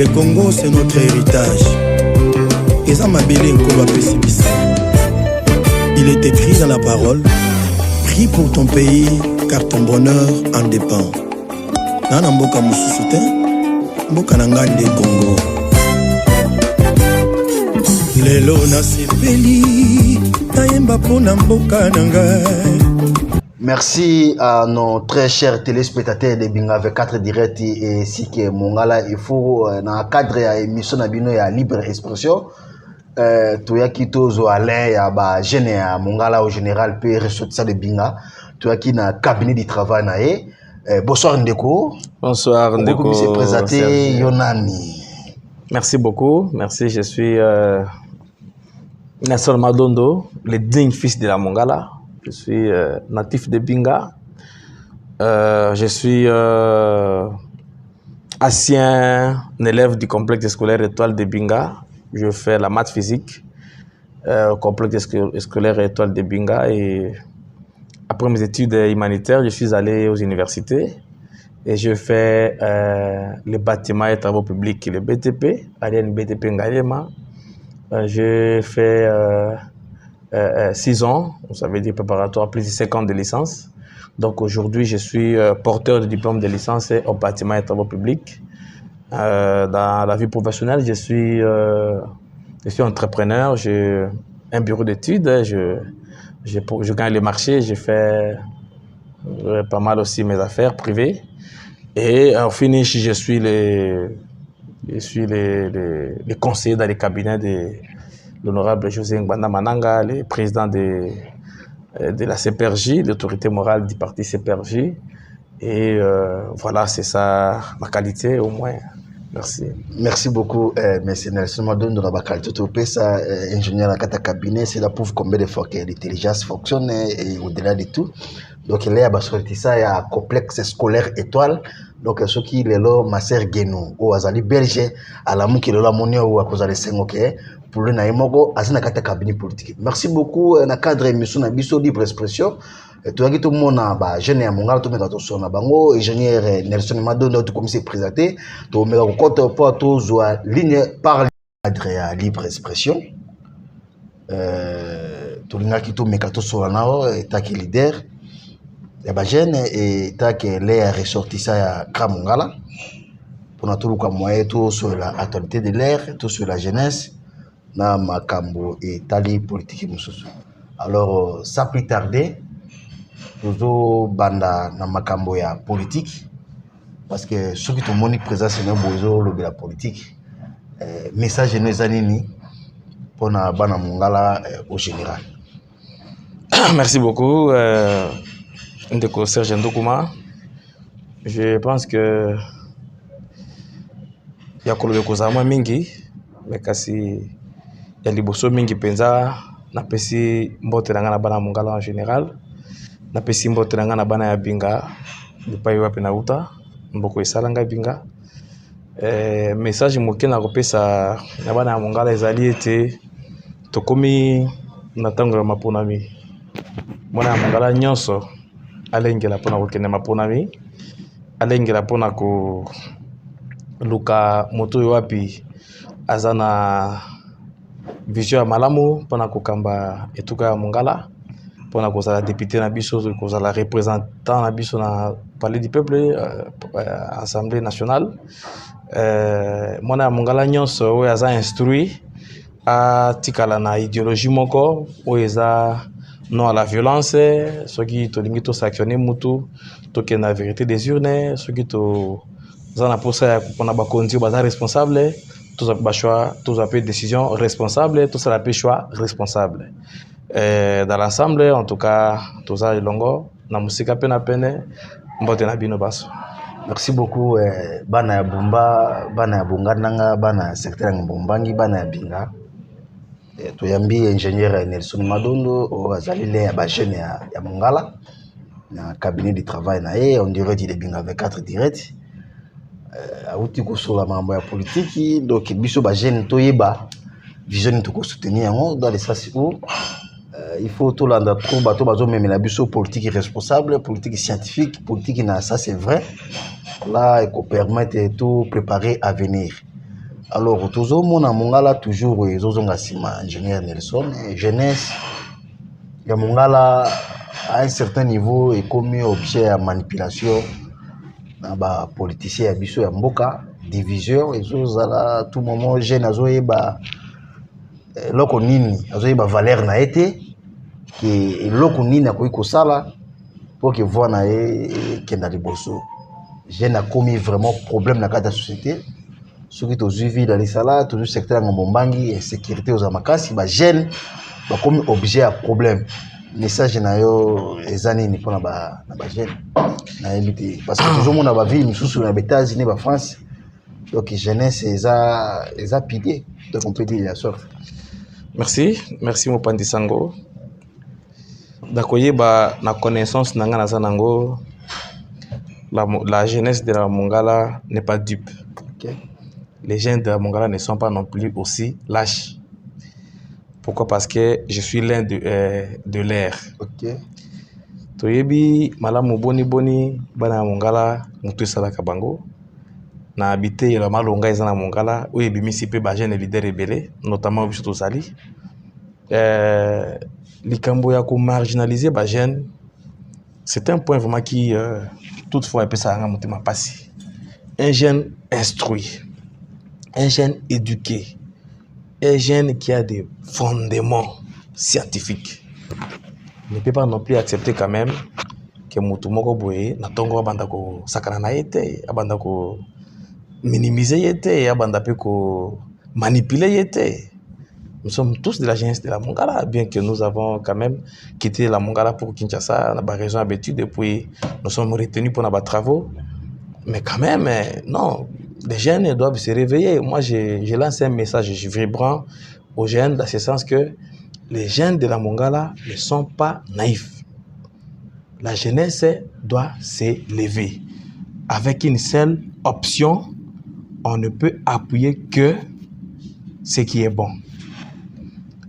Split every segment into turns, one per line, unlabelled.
Le Congo, c'est notre héritage. Et ça m'a belé un pessimiste. Il est écrit dans la parole: prie pour ton pays, car ton bonheur en dépend. Nana mboka mususu te, mboka nangande Congo. Lelo nasepeli, tayemba pona mboka nangai.
Merci à nos très chers téléspectateurs de Binga 24 Direct et si que Mongala il faut dans le cadre de l'émission Nabino ya libre expression toyaki tozo Alain ya ba jeune ya Mongala au général peut ressortir de Binga toyaki na cabinet de travail na bonsoir Ndeko.
Bonsoir Ndeko.
Vous se présenter Yonani.
Merci beaucoup. Merci, je suis Nasser Madondo, le digne fils de la Mongala. Je suis natif de Binga. Je suis ancien élève du complexe scolaire étoile de Binga. Je fais la maths physique au complexe scolaire étoile de Binga. Et après mes études humanitaires, je suis allé aux universités et je fais les bâtiments et travaux publics, le BTP, Alien BTP Ngayema. J'ai fait 6 ans, ça veut dire préparatoire, plus de 5 ans de licence. Donc aujourd'hui, je suis porteur de diplôme de licence en bâtiment et travaux publics. Dans la vie professionnelle, je suis entrepreneur, j'ai un bureau d'études, je gagne les marchés, je fais pas mal aussi mes affaires privées. Et en finish, je suis les conseillers dans les cabinets de l'honorable José Ngbanda Mananga, le président de la CPRJ, l'autorité morale du parti CPRJ. Et voilà, c'est ça ma qualité au moins. Merci.
Merci beaucoup, M. Nelson Madondo de la qualité. Tu ça, ingénieur dans le cabinet, c'est la prouve combien de fois que l'intelligence fonctionne et au-delà de tout. Donc, il y a un complexe scolaire étoile. Donc, ce qui est là, ma sœur Guénou, ou Azali Belge, à la mouki de la monnaie ou à cause de Sengoke, pour le Naïmogo, à un cabinet politique. Merci beaucoup, dans le cadre de l'émission Nabiso Libre Expression. Tout le monde a jeune à Mongala, tout le monde a son bango, ingénieur Nelson Madondo, tout comme c'est présenté, tout le monde a compte pour tous ligne par cadre Libre Expression. Tout le monde a quitté Mekato Solanao, état qui leader. Les jeunes et tant que les ressortissants à Kramongala pour tout le moyen tout sur l'actualité de l'air, tout sur la jeunesse, na makambo et tali politique mususu. Alors sans plus tarder, nous banda na makambo ya politique parce que ceux qui ont monique présence c'est bozo le la politique. Message nous anini pour na bana Mongala au général.
Merci beaucoup. Ndeko Serge Ndokuma, je pense que il y a kolobeko kozama mingi mais kasi ya liboso mingi penza na pesi mbote na bana Mongala en général na pesi mbote na bana ya Binga lipai wapi na uta mboko esalanga Binga message moke na kopesa na bana ya Mongala ezali ete tokomi na tango ya maponami mwana ya Mongala nyonso alengela pona kokende maponami alengela pona ko luka moto wapi azana vision ya malamu pona kokamba etuka ya Mongala pona kozala député na biso kozala représentant na biso na palais du peuple assemblée nationale mwana ya Mongala nyonso oyo aza instruit atikala na idéologie moko oyo eza non à la violence, ceux qui ont limité au sanctionner mutu, tout qui est la vérité des urnes, ceux qui ont pour ça qu'on a conduit responsable, tous a choix, tous a pris décision responsable, tous a pris choix responsable. Dans l'ensemble, en tout cas, tous a longo, na musika pena pene, mbote na bino baso.
Merci beaucoup, bana ya Bumba, bana ya Bungananga, bana ya secteur Mbombangi, bana ya Binga. Tuyambi ingénieur Nelson Madondo au Azalile ya jeune ya Mongala na cabinet de travail na on dirait il est bien avec 4 direct auti ko sur la mambo ya politique donc biso ba jeune toyeba vision to ko soutenir dans l'espace où il faut tout l'anda trop bato bazo même la biso politique responsable politique scientifique politique na ça c'est vrai là il peut permettre tout préparer à venir Alors toujours mona mongala toujours ezozonga sima ingénieur Nelson jeunesse ya mongala à un certain niveau est comme objet à manipulation na ba politicien ya biso ya mboka division ezozala tout moment jeune azoyeba loko nini azoyeba valeur na été que loko nini akoki kosala pour que voix na ye kenda liboso jeune a commis vraiment problème na kati ya société soki tozwi ville ya lisala tozwi secteur ya ngombangi sécurité aux amakasi ba jeune ba comme objet à problème message na yo eza nini mpona na ba jeune nayebi te parce que toujours mona ba ville misusu na États-Unis ba France donc jeunesse eza pilier donc on peut dire la sorte.
Merci Mopandi Sango. Dakoyeba na connaissance nanga na zanango la jeunesse de la Mongala n'est pas dupe.
Okay.
Les jeunes de la Mongala ne sont pas non plus aussi lâches. Pourquoi? Parce que je suis l'un de l'air.
Ok.
Toyebi malamu boni bana Mongala mutu salaka bango. Na habité la malonga ezana Mongala où ebimisi pe ba jeune leader rebelle notamment biso tozali. Likambo ya ko marginaliser ba jeune c'est un point vraiment qui toutefois peut ça motema passi. Un jeune instruit, un jeune éduqué, un jeune qui a des fondements scientifiques ne peut pas non plus accepter quand même que mutu moko boye na tongo abanda ko sakana na yete abanda ko minimiser yete abanda pe ko manipuler yete. Nous sommes tous de la jeunesse de la Mongala, bien que nous avons quand même quitté la Mongala pour Kinshasa, on a raison habitude, depuis nous sommes retenus pour nos travaux. Mais quand même, non, les jeunes doivent se réveiller. Moi, je lance un message vibrant aux jeunes dans ce sens que les jeunes de la Mongala ne sont pas naïfs. La jeunesse doit se lever. Avec une seule option, on ne peut appuyer que ce qui est bon.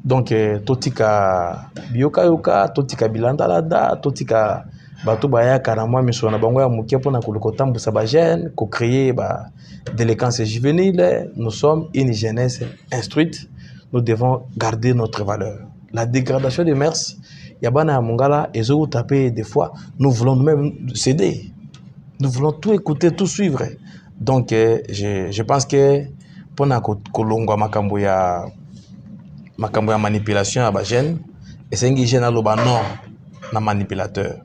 Donc, totika bioka yoka, totika bilandalada, totika bato baya karamwa misona bango ya mukia pona kulukotambu sabajene, ko créer ba délinquance juvénile. Nous sommes une jeunesse instruite. Nous devons garder notre valeur. La dégradation des mœurs, yabana Mongala, ezo taper des fois, nous voulons nous-mêmes céder. Nous voulons tout écouter, tout suivre. Donc, je pense que pona kolongwa makambo ya manipulation à ba jeune et c'est un jeune aloba non na manipulateur.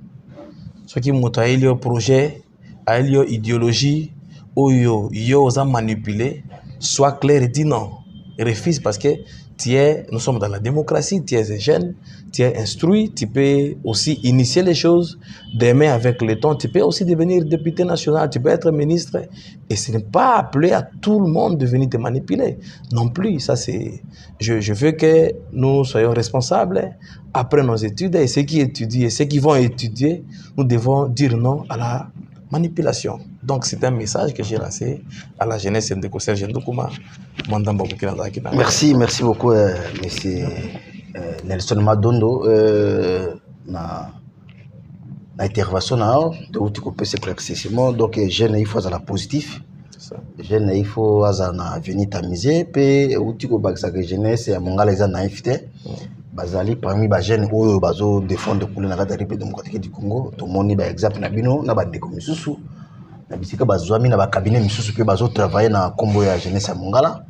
Ce qui montre a eu projet, a eu idéologie ou yo osa manipuler, soit clair et dit non. Refuse parce que nous sommes dans la démocratie, tu es un jeune, tu es instruit, tu peux aussi initier les choses. Demain, avec le temps, tu peux aussi devenir député national, tu peux être ministre. Et ce n'est pas appelé à tout le monde de venir te manipuler. Non plus, ça c'est... Je veux que nous soyons responsables après nos études. Et ceux qui étudient et ceux qui vont étudier, nous devons dire non à la manipulation. Donc c'est un message que j'ai lancé à la jeunesse de Serge Ndokouma.
Merci beaucoup, monsieur Nelson Madondo. Na intervention de où tu peux s'éclaircissement. Donc jeune il faut la positif. Jeune il faut na venir tamiser. Puis où tu peux baxa que jeunesse et Mongala les naïveté. Bazali parmi ba jeunes oyo bazo défendre couleur na la République démocratique du Congo. Tout monde ba exemple na bino na ba ndeko misusu. Na bisika bazwami na ba cabinet misusu pe bazo travailler na kombo ya jeunesse ya Mongala.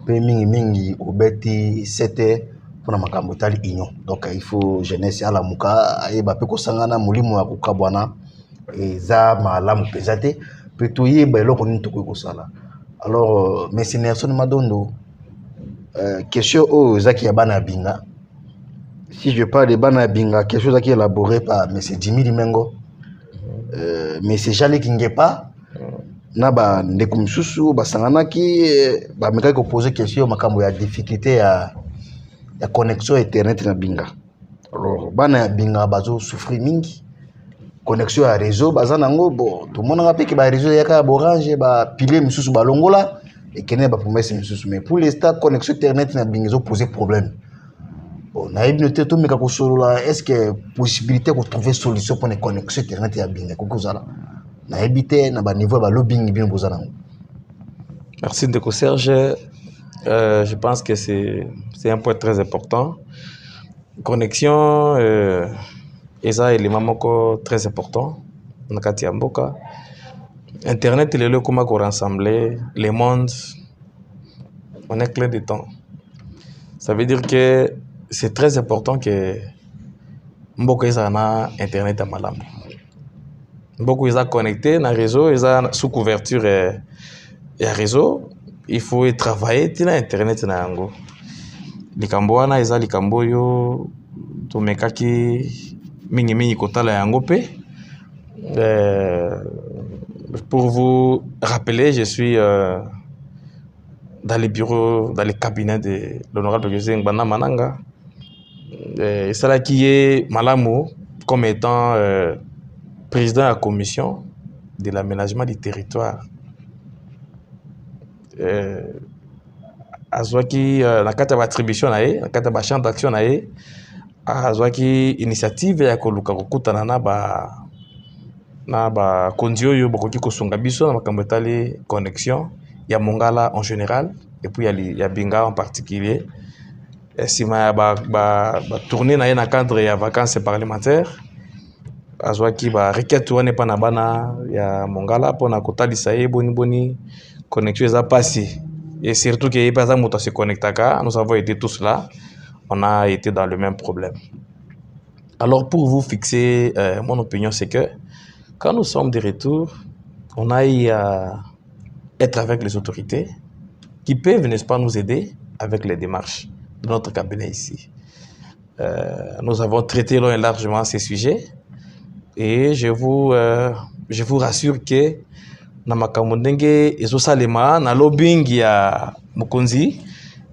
Pe mingi obeti 7 pour na makambo tali union. Donc il faut jeunesse ya la muka ayeba pe ko sangana mulimo ya kokabwana eza malamu pesate pe toyeba eloko nini to ko sala. Alors monsieur Nelson Madondo question zaki ya bana binga. Si je parle de bana binga, quelque chose qui est élaboré par M. Jimmy Limengo, M. Jali Kingepa, Naba Nekumsusu, Basanganaki, Bameka qui pose question makambo ya difficulté ya connexion internet na binga. Alors bana binga bazo souffrir mingi connexion à réseau bazanango bon tout le monde a pe que ba réseau ya ka orange ba pilier misusu ba longola et kene ba promesse misusu mais pour l'instant connexion internet na binga zo poser problème. Est-ce qu'il y a possibilité de trouver une solution pour les connexions internet et bien
Merci Ndeko Serge. Je pense que c'est un point très important. Connexion, et ça, élément moko très important. Nakati ya mboka. Internet, il est là comment rassembler les mondes en un clair de temps. Ça veut dire que c'est très important que mboka na internet à malambo. Mboka ils connecté na réseau, ils sous couverture et réseau. Il faut y travailler tina internet na yango. Likambo wana eza likambo yo tomekaki mingi kotala yango pe. Pour vous rappeler, je suis dans les bureaux, dans les cabinets de l'honorable José Ngbana Mananga. C'est là qui est Malamo comme étant président de la commission de l'aménagement du territoire. Azwaki na kati ya attribution na ye, na kati ya champ d'action na ye, azwaki initiative ya koluka kokutana na ba kondio yo bokoki kosunga biso na makambo etali connexion ya Mongala en général et puis ya Binga en particulier. Sima ba tourner na ye na cadre ya vacances parlementaires. Azwaki ba requête wana pa na bana ya Mongala pona kotalisa ye boni connexion eza passé. Et surtout que par exemple se connectaka, nous avons été tous là, on a été dans le même problème. Alors pour vous fixer mon opinion, c'est que quand nous sommes de retour, on a eu à être avec les autorités qui peuvent, n'est-ce pas, nous aider avec les démarches de notre cabinet ici. Nous avons traité long et largement ces sujets et je vous rassure que na makambo ndenge ezosalema na lobbying ya Mokonzi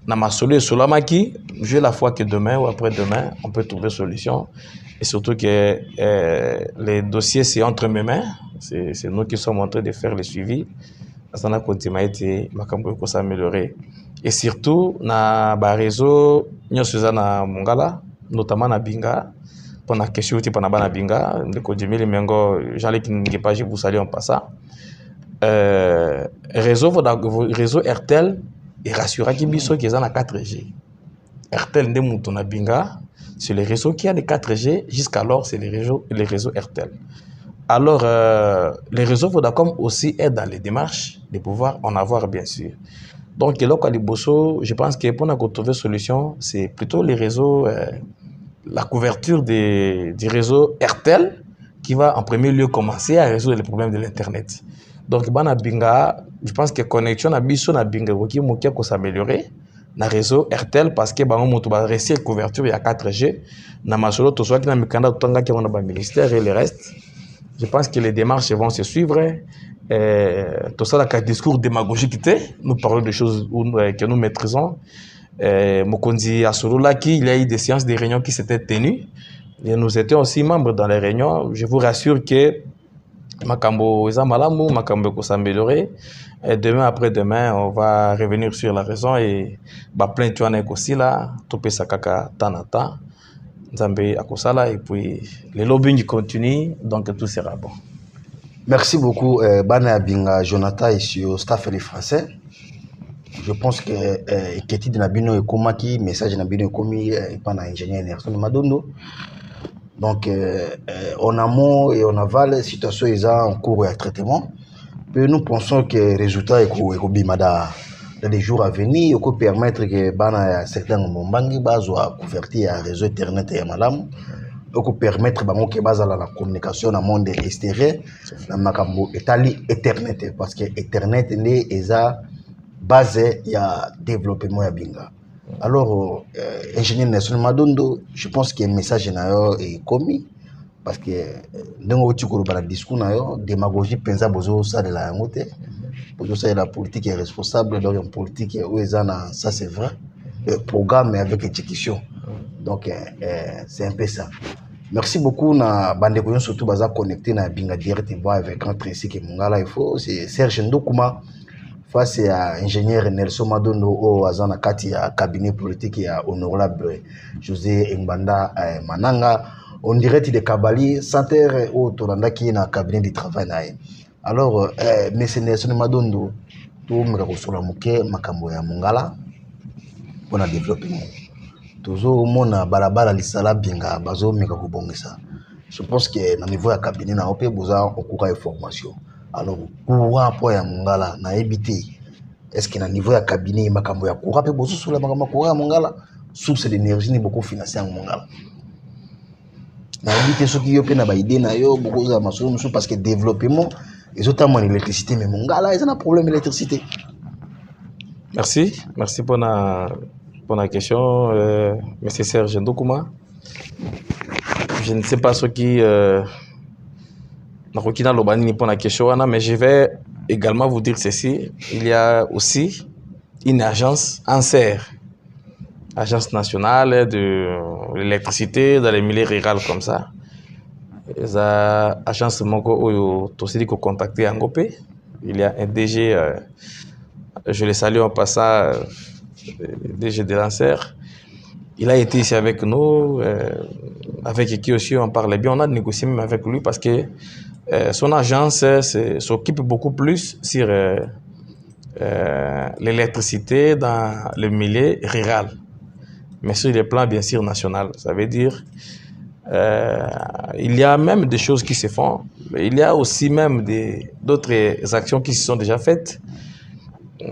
na masolo esolamaki, j'ai la foi que demain ou après-demain on peut trouver solution et surtout que les dossiers c'est entre mes mains, c'est nous qui sommes en train de faire le suivi. Ça n'a continué été makambo ko s'améliorer et surtout na ba réseau nyosuza na Mongala notamment na Binga pour la question type na bana Binga ndeko Jimili Mengo Jean-Luc Ngepa je vous salue en passant. Réseau RTL et rassuré qui biso qui est en 4G. RTL nde muto na Binga, c'est le réseau qui a des 4G jusqu'alors c'est les réseaux RTL. Alors les réseaux Vodacom aussi aident dans les démarches de pouvoir en avoir bien sûr. Donc je pense que pour nous trouver solution, c'est plutôt les réseaux la couverture du réseau RTL qui va en premier lieu commencer à résoudre les problèmes de l'internet. Donc, bana Binga, je pense que la connexion na biso na Binga qui peut s'améliorer na réseau RTL parce que bango moto ba rester couverture ya 4G na masolo to soit na mikanda tanga ki on a ministère et le reste. Je pense que les démarches vont se suivre. Tout ça la discours démagogique nous parlons de choses que nous maîtrisons. Mokonzi Asololaki, il y a eu des séances de réunions qui s'étaient tenues et nous étions aussi membres dans les réunions. Je vous rassure que makambo eza malamu, makambo ko s'améliorer. Et demain après-demain, on va revenir sur la raison et ba plainte wana aussi là, topesa kaka tanata. Nzambe akosala et puis le lobbying continue donc tout sera bon.
Merci beaucoup Bana Binga Jonathan et sur staff et français. Je pense que Eketi de Nabino et Komaki, message Nabino et Komi et pas ingénieur Nelson Madondo. Donc, en amont et en aval, la situation est en cours de traitement. Puis nous pensons que le résultat est dans les jours à venir. Il peut permettre que certains mombangi soient couvertis à réseau Internet et Malam. Il peut permettre que la communication dans le monde extérieur, dans Internet, parce que Internet est basé sur le développement de Binga. Alors, ingénieur Nelson Madondo, je pense que le message est commis parce que dans le discours, démagogie, pensa bozo ça de la montée. Bozo ça la politique est responsable, donc une politique ça c'est vrai. Le programme avec exécution. Donc c'est un peu ça. Merci beaucoup na bande koyon surtout baza connecté na Binga Direct avec un précis que Mongala il faut c'est Serge Ndokuma. Face à l'ingénieur Nelson Madondo au Azana Kati à cabinet politique et à honorable José Ngbanda Mananga on dirait de Kabali centre au Toranda qui est dans le cabinet du travail. Alors monsieur Nelson Madondo tout me reçoit muke makambo ya Mongala pour le développement. Toujours mona balabala lisala binga bazo meka kubongisa. Je pense que na niveau ya cabinet na opé besoin okuka information. Alors courant pour ya mongala na ebité. Est-ce que na niveau ya cabinet makambo ya courant pe bozo sula makambo courant ya mongala source d'énergie ni beaucoup financé en mongala. Na ebité ce qui yo pe na ba idée na yo beaucoup za masolo parce que développement ils ont tellement l'électricité mais mongala ils ont un problème d'électricité.
Merci pour la question, Monsieur Serge Ndoukouma. Je ne sais pas ce qui pour la question, mais je vais également vous dire ceci. Il y a aussi une agence ANSER, Agence nationale de l'électricité dans les milieux ruraux comme ça. L'agence Moko aussi contacté en Gopé. Il y a un DG, je le salue en passant, DG de l'ANSER. Il a été ici avec nous, avec qui aussi on parlait bien. On a négocié même avec lui parce que son agence s'occupe beaucoup plus sur l'électricité dans le milieu rural, mais sur le plan bien sûr national. Ça veut dire il y a même des choses qui se font, mais il y a aussi même d'autres actions qui se sont déjà faites.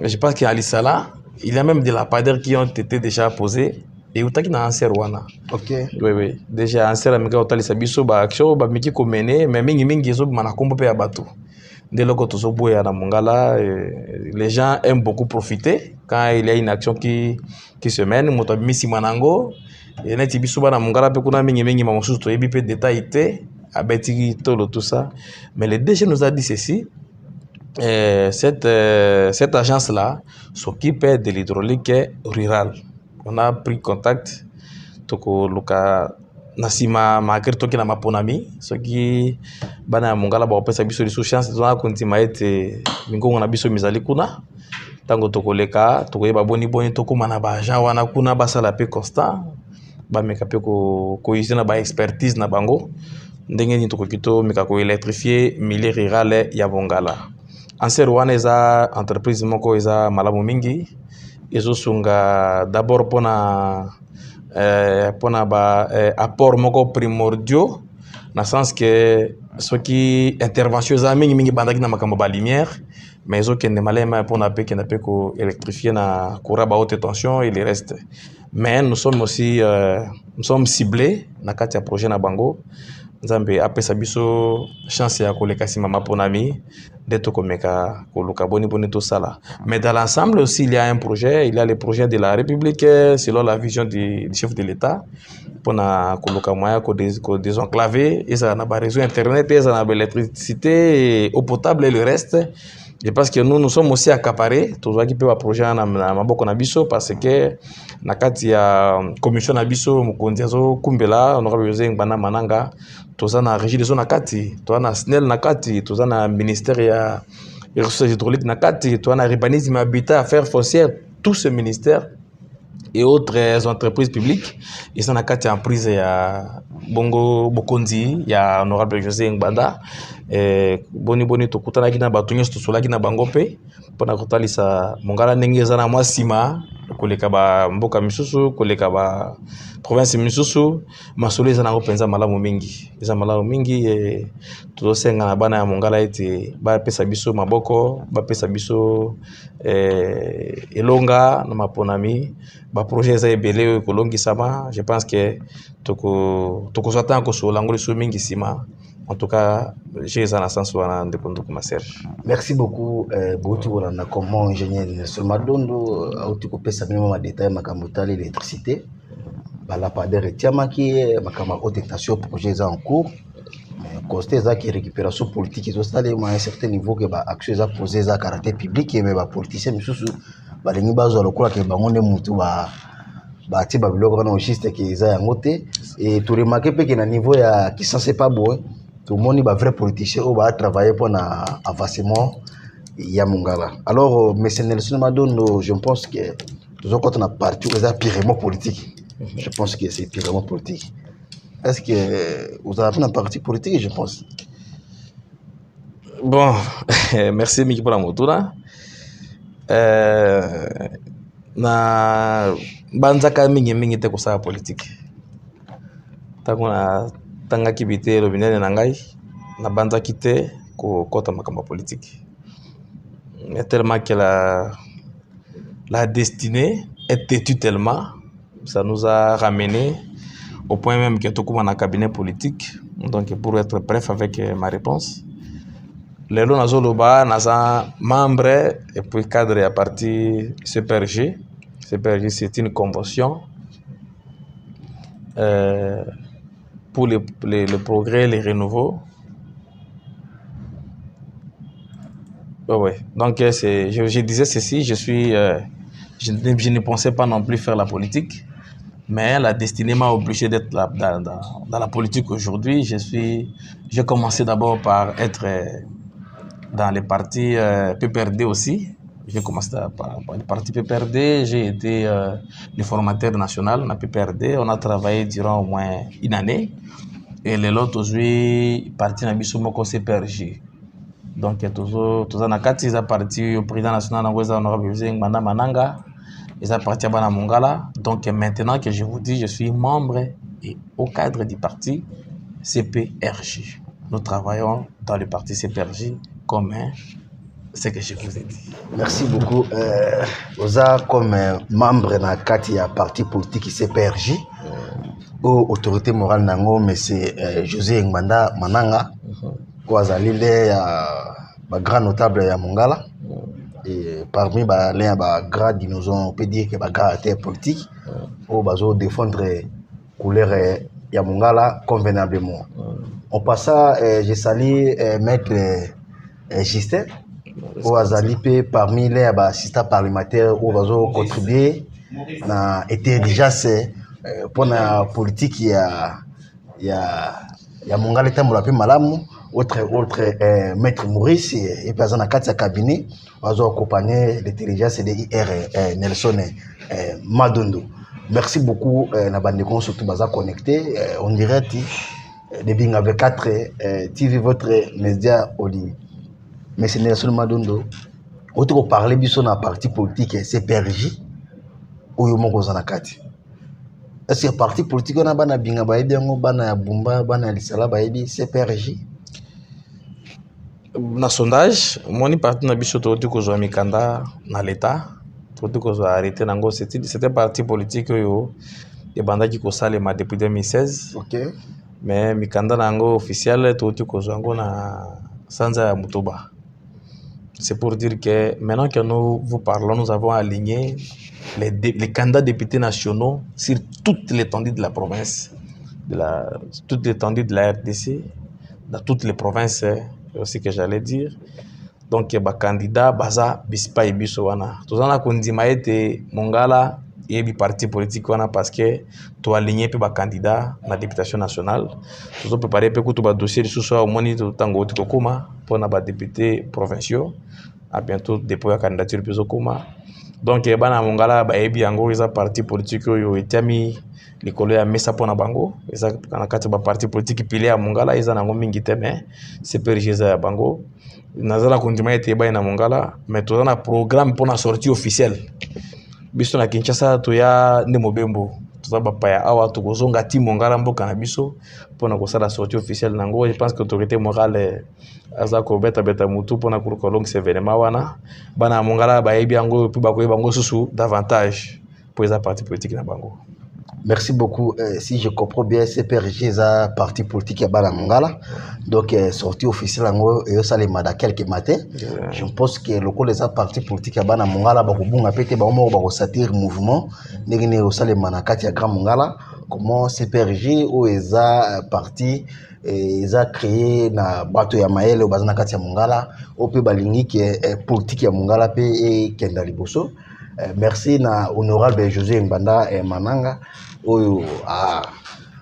Je pense qu'à l'Issala, il y a même des lampadaires qui ont été déjà posés. Et utaki na ANSER wana.
OK.
Oui. Déjà ANSER amika utalisa biso ba action ba miki komene mais mingi ezo mana kombo pe ya bato. Dès lors que tozo boya na Mongala, les gens aiment beaucoup profiter quand il y a une action qui se mène, moto misi manango et neti biso ba na Mongala pe kuna mingi ma mosusu to yebi pe détail té abeti tolo tout ça. Mais le DG nous a dit ceci. Cette agence là s'occupe de l'hydraulique rurale. On a pris contact toko luka nasima malgré toki na maponami ce qui bana mongala ba opesa biso liso chance tona kontima ete mingongo na biso mizali kuna tango toko leka toko yeba boni toko mana ba agent wana kuna basala pe constant ba meka pe ko isina ba expertise na bango ndenge ni toko kito meka ko électrifier milieu rural ya Bongala. ANSER wana eza entreprise moko eza malamu mingi. Ezosunga d'abord pona ba apport moko primordiaux na sens que ce qui intervention za mingi bandaki na makambo ba lumière mais ezokende malema pona pe kenda pe ko électrifier na courant ba haute tension et le reste. Mais nous sommes aussi nous sommes ciblés na kati ya projet na bango. Nzambe apesa biso chance ya koleka sima maponami d'être komeka koluka boni to sala. Mais dans l'ensemble aussi il y a un projet, il y a le projet de la République selon la vision du chef de l'État pour na koluka moya ko désenclaver et ça na ba réseau internet et ça na électricité eau potable et le reste. Et parce que nous sommes aussi accaparés tout ça qui peut projet na maboko na biso parce que na kati ya commission na biso mukonzi azo kumbela on aura besoin bana mananga toza na régie de zone na kati toza na SNEL na kati toza na ministère ya ressources hydrauliques na kati toza na urbanisme habitat affaires foncières tous ces ministères et autres entreprises publiques ils sont na kati ya prise ya bongo bokonzi ya honorable José Ngbanda boni tokutana kina bato nyonso tosolaki na bango pe mpona kotalisa Mongala ndenge eza na mwa nsima koleka ba mboka misusu koleka ba province misusu masolo eza nango mpenza malamu mingi tozosenga na bana ya Mongala ete bapesa biso maboko bapesa biso elonga na maponami baprojet eza ebele ekolongisama. Je pense que tokozwa ntango kosola ngo liso mingi nsima. En tout cas, j'ai un sens de Serge.
Merci beaucoup, Boutou, comme ingénieur Nelson Madondo, a sa minimum détail, ma l'électricité. La padère et Tiamaki, ma haute tension projet en cours. Consté qui récupération politique, ils ont installé à un certain niveau que l'action a posé à caractère public et les politiciens, mais surtout, les gens qui ont que on est moutou, bati babiloko na ogiste qui eza yangote et tout remarquer que na niveau ya qui censé pas beau tout le monde ba vrai politicien ou ba travailler pour na avancement ya Mongala. Alors monsieur Nelson Madondo, je pense que tout quand on a parti c'est purement politique. Je pense que c'est purement politique. Est-ce que vous avez un parti politique, je pense?
Bon, merci Miki pour la moto là. na banzaka mingi te kosala politique ntango natangaki bitelo binene na ngai nabanzaki te kokota makambo politique mais tellement que la destinée est têtue tellement ça nous a ramené au point même que tout comme un cabinet politique. Donc pour être bref avec ma réponse, les lois nazoloba naza membre et puis cadre à partir CPRG. CPRG c'est une convention pour le progrès, les renouveaux. Ouais. Donc je disais ceci, je ne pensais pas non plus faire la politique. Mais la destinée m'a obligé d'être dans la politique aujourd'hui. J'ai commencé d'abord par être dans les partis PPRD aussi. J'ai commencé par le parti PPRD. J'ai été le formateur national dans PPRD. On a travaillé durant au moins une année. Et l'autre aujourd'hui, parti dans Bissomoko CPRG. Donc, toujours dans le parti au président national, honorable Mananga. Ils appartiennent à Mongala. Donc maintenant que je vous dis, je suis membre et au cadre du parti CPRJ. Nous travaillons dans le parti CPRJ comme ce que je vous ai dit.
Merci beaucoup. Oza comme membre dans le parti politique CPRJ, autorité morale nango, mais c'est José Ngmanda Mananga, Ouazali le grand notable à Mongala. Et parmi les grands dinosaures, on peut dire que les grands politiques vont défendre les couleurs Yamungala convenablement. On passe à, je salue maître Justin, au Azali parmi les assistants parlementaires qui vont contribuer à l'intelligence pour la politique. Il y a Mungala qui est malamu. Autre maître Maurice et présent dans le cabinet, nous accompagner l'intelligence de IR Nelson Madondo. Merci beaucoup, Nabandekon, surtout baza connecté. On dirait que depuis avec 4 TV votre média Oli. Mais c'est Nelson Madondo. Autre parler biso na parti politique CPRJ ou yomoko zanakati. Est-ce que parti politique on a bana binga baebi ngo bana bumba bana lisala baebi CPRJ?
Na sondage, mon parti na biso toti kozwa mikanda na l'état, toti kozwa arrêté nango c'était parti politique yo et bandaki kosalema depuis 2016.
OK.
Mais mikanda nango officiel toti kozwa ngo na Sanza ya Mutoba. C'est pour dire que maintenant que nous vous parlons, nous avons aligné les candidats députés nationaux sur toute l'étendue de la province, toute l'étendue de la RDC, dans toutes les provinces. Aussi que j'allais dire. Donc, les candidats, baza, bispa et bisowana. Tout ça, on a condimé été Mongala et bi parti politique parce que tu as aligné les candidats à la députation nationale. Tout ça, préparé pour tout le dossier de sous-sol au moni de Tango Tikokuma pour les députés provinciaux. À bientôt déposer la candidature de Koma. Donc, les Mongala, ils ont parti politique, ils ont mis les collègues à Mesa pour Bango. Ils ont parti politique pilé à Mongala, ils ont mis mais c'est PRG à Bango. Nazala continué été bain à Mongala, mais tout un programme pour la sortie officielle. Biso na Kinshasa to ya Nemobembo. Tout ça ba ya awa to kozonga ti Mongala mboka na biso pour na kosala sortie officielle nango. Je pense que l'autorité morale azako beta mutu pour na kolonga ces événements wana. Bana Mongala ba yebi yango puis ba koyeba ngo susu davantage pour les partis politiques na Bango.
Merci beaucoup. Si je comprends bien, CPRG est un parti politique à Mongala. Donc, sortie officielle et ça les mada quelques matins. Je pense que le parti politique à Mongala, Bakubunga Pete, Bamo, Satir mouvement, Negene aussi les manakati à Grand Mongala. Comment CPRG ou un parti ils ont créé na bateau ya Maël au bazana kati ya Mongala, au peu balingi qui est politique à Mongala pe et Kenda Liboso. Merci na honorable José Ngmanda et Mananga où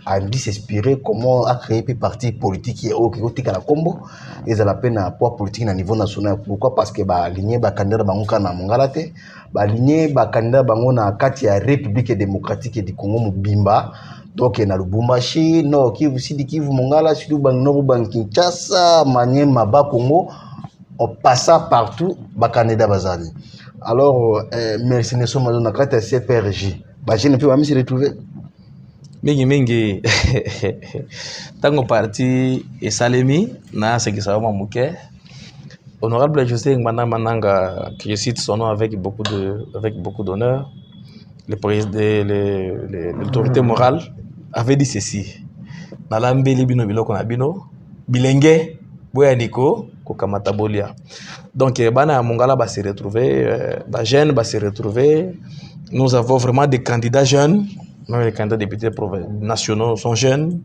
a dit s'inspirer comment a créé un parti politique et au Kikotika la Combo. Ils ont la peine à poids politique à niveau national. Pourquoi? Parce que ba aligné ba candidat bangoka na Mongala te, ba aligné ba candidat bango na kati ya République démocratique du Congo Mobimba. Donc na Lubumbashi, no Kivu Sidi Kivu Mongala, Sud Bango Bang Kinshasa, Maniema ba Congo, on passa partout ba candidat bazali. Alors, merci Nelson Mandela, quand tu es CPRJ, je ne peux pas me retrouver.
Mingi. Tango parti et Salemi, na ce qui ça va muke. Honorable José Mananga, qui cite son nom avec beaucoup d'honneur, l'autorité morale avait dit ceci. Nalambeli bino biloko na bino, bilenge, boya niko, kokamata bolia. Donc, bana Mongala va se retrouver, jeune va se retrouver. Nous avons vraiment des candidats jeunes, même les candidats députés nationaux sont jeunes.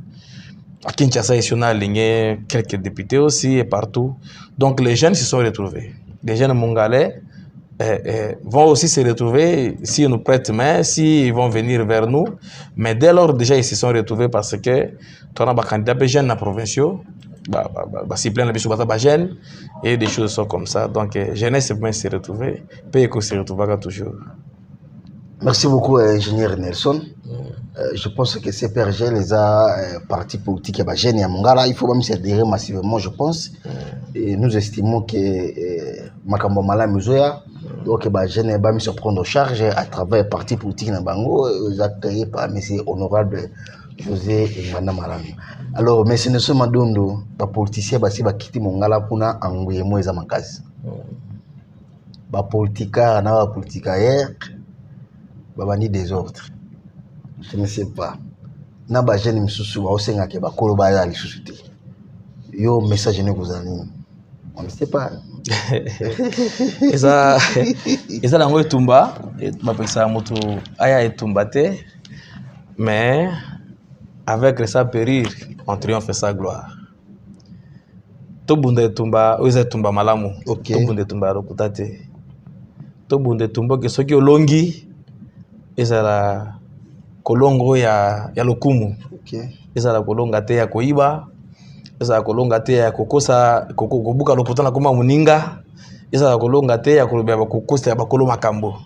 À Kinshasa, on a aligné quelques députés aussi et partout. Donc, les jeunes se sont retrouvés. Les jeunes Mongalais vont aussi se retrouver s'ils nous prêtent main, s'ils vont venir vers nous. Mais dès lors, déjà, ils se sont retrouvés parce que on a des candidats jeunes dans provinciaux, si plein de jeunes, et des choses sont comme ça. Donc, jeunesse peut se retrouver, pays qu'on se retrouvera toujours.
Merci beaucoup, ingénieur Nelson. Je pense que CPRG les a partis politiques et jeunes à Mongala. Il faut même s'adhérer massivement, je pense. Et nous estimons que Makambo Mala Muzoya, donc les jeunes vont se prendre en charge à travers les partis politiques dans Bango, créés par M. Honorable José Mbanda Malangu. Alors, M. Nelson Madondo, les politiciens vont quitter Mongala pour envoyer moins à Makasi. Les politiciens, les politiciens, babani désordre. Je ne sais pas. Na ba jeune misusu ba osenga ke ba kolo ba ya lisusu te. Yo message ne kuzani. On ne sait pas.
Eza lango etumba, ba pesa moto aya etumba te, mais avec ça périr, on triomphe sa gloire. To bunda etumba, oza etumba malamu. To bunda etumba lokuta te. To bunda etumba ke soki olongi ezala kolongo ya lokumu. Ezala kolonga te ya koiba, ezala kolonga te ya kokosa kobuka lopotana koma muninga, ezala kolonga te ya kolobya bakokosa ya bakolo makambo.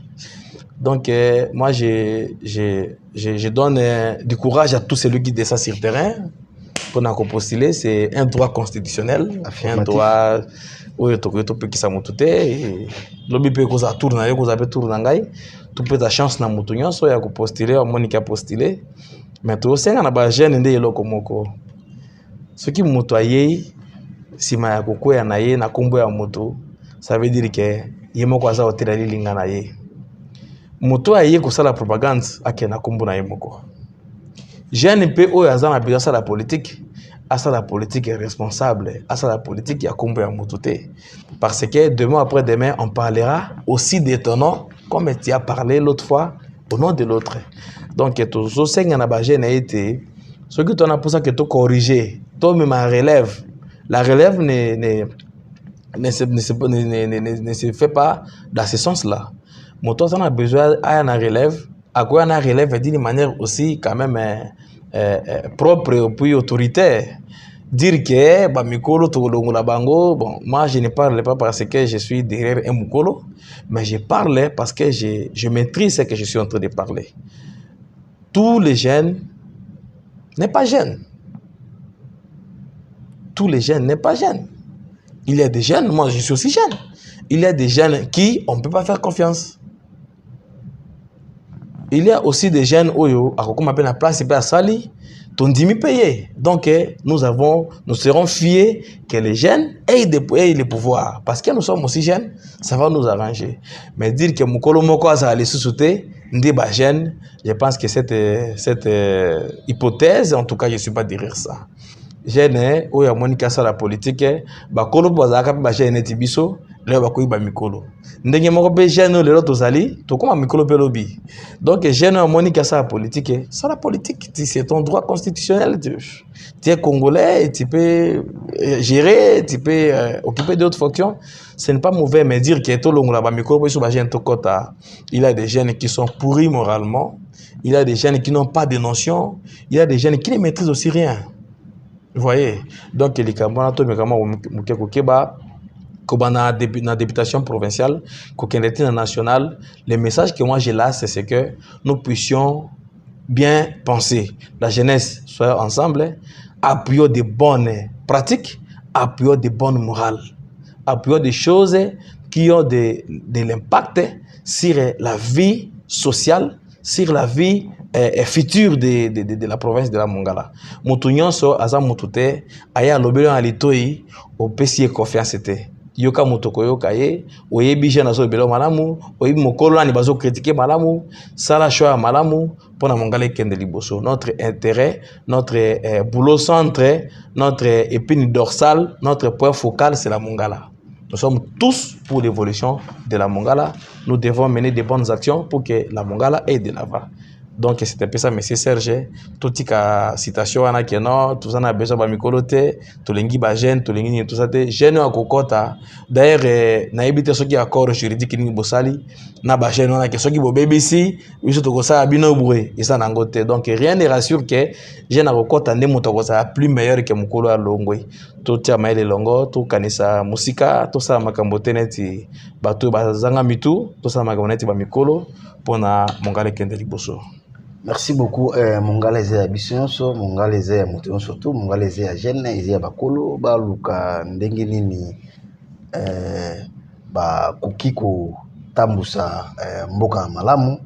Donc moi je donne du courage à tous celui qui descend sur le terrain pour nous postuler. C'est un droit constitutionnel, un droit où il faut que ça monte et l'objet peut causer tourner, causer peut tourner ngai, tout peut ta chance na mutunyo so ya ko postuler, Monica postuler, mais tout ça na ba jeune ndé eloko moko. Ce qui mutoyé sima ya kokoya na ye na kombo ya moto, ça veut dire que yemoko aza otela lilinga na ye. Moto aye ko sala propagande akena kombo na ye moko. Jeune pe oyo aza na biasa la politique. À la politique est responsable, à la politique il y a combien de mototé. Parce que demain après demain, on parlera aussi de ton nom, comme tu as parlé l'autre fois, au nom de l'autre. Donc, tout ce qui a été, ce que tu as pour ça que tu corriger, toi même la relève. La relève ne se fait pas dans ce sens-là. Mais toi, tu as besoin d'une relève. À quoi une relève d'une manière aussi quand même propre puis autoritaire. Dire que Mikolo Tolongo la Bango, bon, moi je ne parle pas parce que je suis derrière un Mukolo, mais je parle parce que je maîtrise ce que je suis en train de parler. Tous les jeunes n'est pas jeunes. Tous les jeunes n'est pas jeunes. Il y a des jeunes, moi je suis aussi jeune. Il y a des jeunes qui on ne peut pas faire confiance. Il y a aussi des jeunes oyo à comment appelle la place et à Sali, ton dimi payé. Donc nous serons fiers que les jeunes aient les pouvoirs parce que nous sommes aussi jeunes, ça va nous arranger. Mais dire que mukolo moko za aller sous-sauter ndi ba jeune, je pense que cette hypothèse en tout cas je suis pas derrière ça. Jeune oyo Monica ça la politique ba kolo bazaka ba jeune tibiso leo ba koyiba mikolo. Ndenge moko pe jeune lelo tozali to koma mikolo pe lobi. Donc jeune Monica ça la politique, c'est ton droit constitutionnel. Tu es congolais et tu peux gérer, tu peux occuper d'autres fonctions. Ce n'est pas mauvais mais dire que to longola ba mikolo pe so ba jeune to kota. Il y a des jeunes qui sont pourris moralement, il y a des jeunes qui n'ont pas de notions, il y a des jeunes qui ne maîtrisent aussi rien. Vous voyez? Donc les Camerounais to mekama mukeko keba na députation provinciale, qu'au national, le message que moi j'ai là, c'est que nous puissions bien penser. La jeunesse soit ensemble, appuyons des bonnes pratiques, appuyons des bonnes morales, appuyons des choses qui ont de l'impact sur la vie sociale, sur la vie future de la province de la Mongala. Mutu nyonso aza mutu te aya lobelo na litoi opesi confiance te. Yoka mutu koyoka ye oyebi je nazo lobelo malamu oyebi mokolo ni bazo critiquer malamu sala choix malamu pona Mongala ekende liboso. Notre intérêt, notre boulot centre, notre épine dorsale, notre point focal c'est la Mongala. Nous sommes tous pour l'évolution de la Mongala. Nous devons mener de bonnes actions pour que la Mongala aille de l'avant. Donc c'est un peu ça, monsieur Serge. Tout tika citation ana keno, tout ça na besoin ba mikolote, tout lengi ba jeune, tout lengi tout ça te jeune à kokota. D'ailleurs na ebite soki accord juridique ni bosali, na ba jeune na ke soki bo BBC, biso to ko sa bino boué, et ça na ngote. Donc rien ne rassure que jeune à kokota ndé moto ko sa plus meilleur que mukolo a longwe. Tout tia maile longo, tout kanisa musika, tout ça makambo teneti bato bazanga mitu, tout ça makambo neti ba mikolo pona Mongala kende liboso.
Merci beaucoup. Mongala eza ya biso nyonso, Mongala eza ya moto nyonso surtout, Mongala eza ya jeune, eza ya bakolo baluka ndenge nini bakoki kotambusa mboka malamu.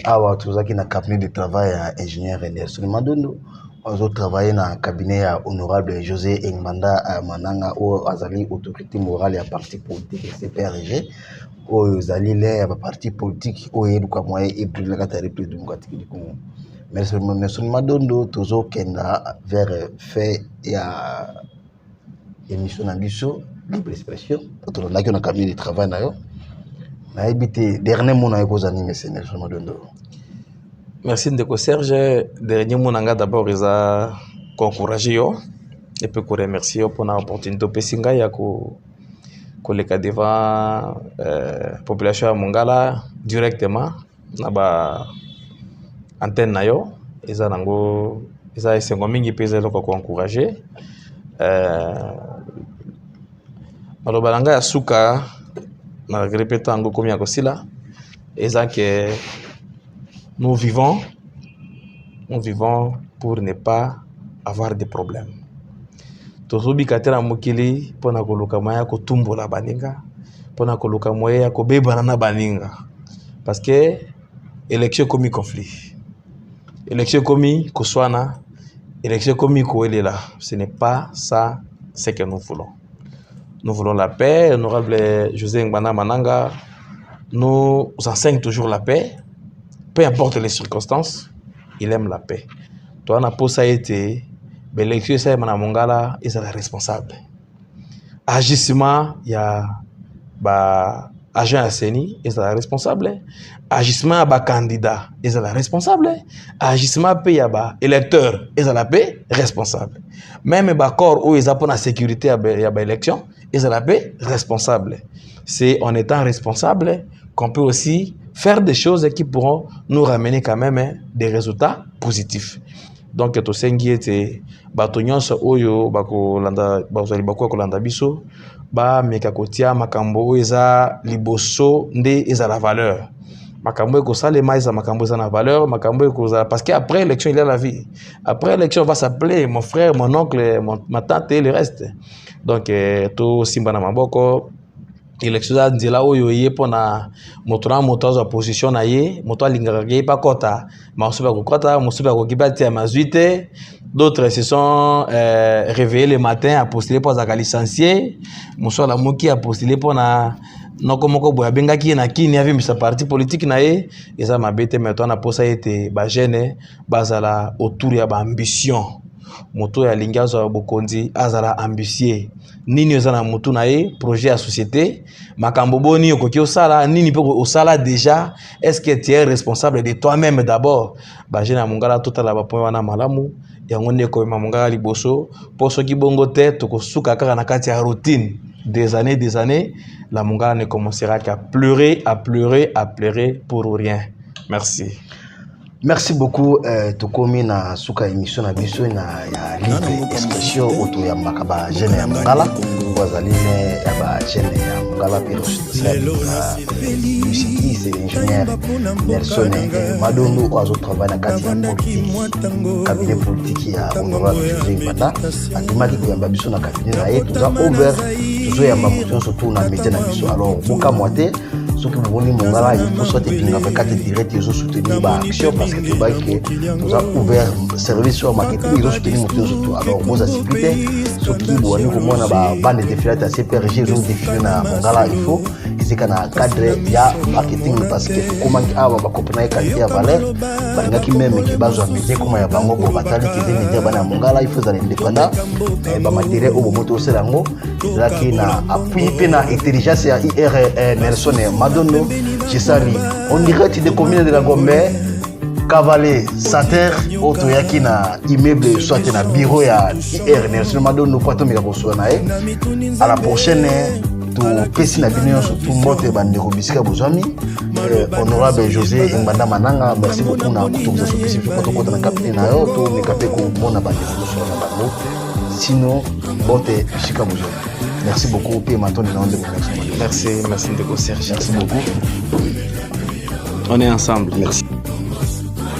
Awa tozaki na cabinet de travail ya ingénieur Nelson Madondo, ozo travailler na cabinet ya honorable José Engbanda Mananga o azali autorité morale ya parti politique CPRG. Oyo zalile ya parti politique oyo eluka moye ebrila kata République démocratique du Congo. Merci Nelson Madondo tozo kenda vers fait ya émission na biso libre expression to na na cabinet de travail na yo na ebité dernier mot na ko zani monsieur Nelson Madondo.
Merci Ndeko Serge. Dernier mot nanga d'abord eza encourager yo et puis ko remercier yo pour l'opportunité pesinga ya ko koleka devant population ya Mongala directement na ba antenne na yo eza nango eza esengo mingi peza loko ko encourager maloba nanga ya suka na répéter ngo komi ya kosila eza que nous vivons pour ne pas avoir de problèmes. Tozobi katela mokili pona koluka maya ko tumbola baninga pona koluka moya ko bebana na baninga parce que élection komi conflit, élection komi koswana, élection komi koelela. Ce n'est pas ça ce que nous voulons. Nous voulons la paix. Honorable José Engbanda Mananga nous enseigne toujours la paix. Peu importe les circonstances, il aime la paix. Toi, on a posé été, l'élection, c'est na Mongala, ils sont responsables. Agissement, il y a agent ASENI, ils sont responsables. Agissement, il candidat, ils sont responsables. Agissement, il y a électeur, ils sont responsables. Même le corps où ils ont la sécurité, il y a l'élection, ils sont responsables. C'est en étant responsable qu'on peut aussi faire des choses qui pourront nous ramener quand même des résultats positifs. Donc to sengi ete bato nyonso oyo bako landa bazali bako ko landa biso ba meka kotia makambo eza liboso nde eza la valeur. Makambo ko salema eza makambo eza na valeur, makambo ko parce que après l'élection il y a la vie. Après l'élection on va s'appeler mon frère, mon oncle, ma tante et le reste. Donc to simba na maboko élection za nzela oyo ye pona moto na moto za position na ye moto alingaka ye pa kota masoba ko kota mosoba ko kibati ya mazuite. D'autres se sont réveillés le matin à postuler pour za licencié moso la moki a postulé pour na noko moko boya benga ki na kini avi misa parti politique na ye eza mabete meto na posa ete ba jeune bazala autour ya ba ambition moto ya lingazo bokonzi azala ambitieux nini ozana motu na ye projet ya société makambo boni okoki osala nini pe osala déjà est-ce que tu es responsable de toi-même d'abord ba jeune ya Mongala totala ba point wana malamu yango ndeko ma Mongala liboso po soki bongo te tokosuka kaka na kati ya routine des années la Mongala ne commencera qu'à pleurer pour rien. Merci.
Merci beaucoup. Tokomi na suka émission na biso na ya libre expression auto ya makaba jeune ya Mongala wazaline ya ba jeune ya Mongala musiki c'est l'ingénieur Nelson Madondo ozo travaille na kati ya cabinet politique ya honorable José Engbanda andimaki kuyamba biso na cabinet na ye tuza over tozoyamba moto surtout na média na biso alors bokamwa te soki boboni mongala il faut soit epinga 24 direct ezosoutenir baaction parce que tobaki toza ouvert service sur marketing ezosoutenir moto surtout alors bozasipi te soki bowani komona babande défilate ya cprg ezodéfile na mongala il faut ezeka na cadre ya marketing parce que tokomaki awa bakompena ye qualité ya valeur balingaki meme ke bazwa média koma ya bango po batali keze média bana ya mongala il faut ezala indépendant bamateriel oyo bomoto osala yango ezalaki na appui mpe na intelligence ya ir Nelson Madondo jesali on direct de commune de la Gombe Cavaler Santer oto yaki na immeuble soit na bureau ya ir Nelson Madondo po atomika kosuwa na ye à la prochaine topesi na bino nyonso tumbote bandeko bisika bozwami honorable José Mbanda Mananga merci beaucoup na kotokoza sopesi mpe kotokota na kapine na yo tomeka mpe komona bandeko nyonso na bango sinon bote bisika bozwami merci beaucoup mpe matoni na ondeko
merci ndeko Serge
merci beaucoup
on est ensemble
merci